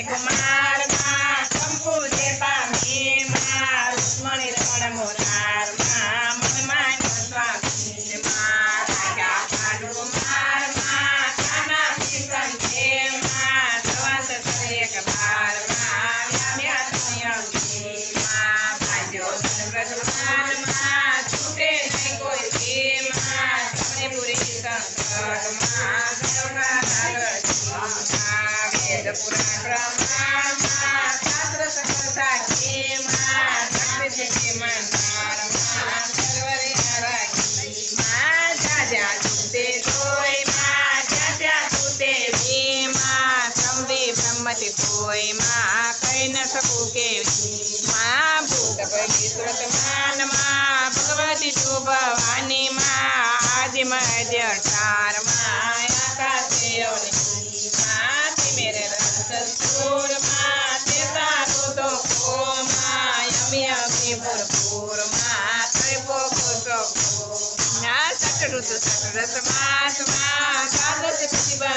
कुमार शंभु जे पामी रुक्मणी रमण मोरार मन स्वामी राजा पाडुमार काना किशन के सवास एक बार भाजो व्रतमान छूटे नहीं कोई थी पूरी संकट वेद पुराण शास्त्र सकलता के शक्ति मंदार सर्वरी जा छूटे कोई जा छूटे भी संधि ब्रह्मति कोई कही न सकू के भूत भविष्यत मान भगवती तू भवानी आदि मध्य अवतार आकाशे मेरे रसूल ते तारो तो को यमी अग्नि भरपूर त्रिपो को ना सकरुत सकरत मास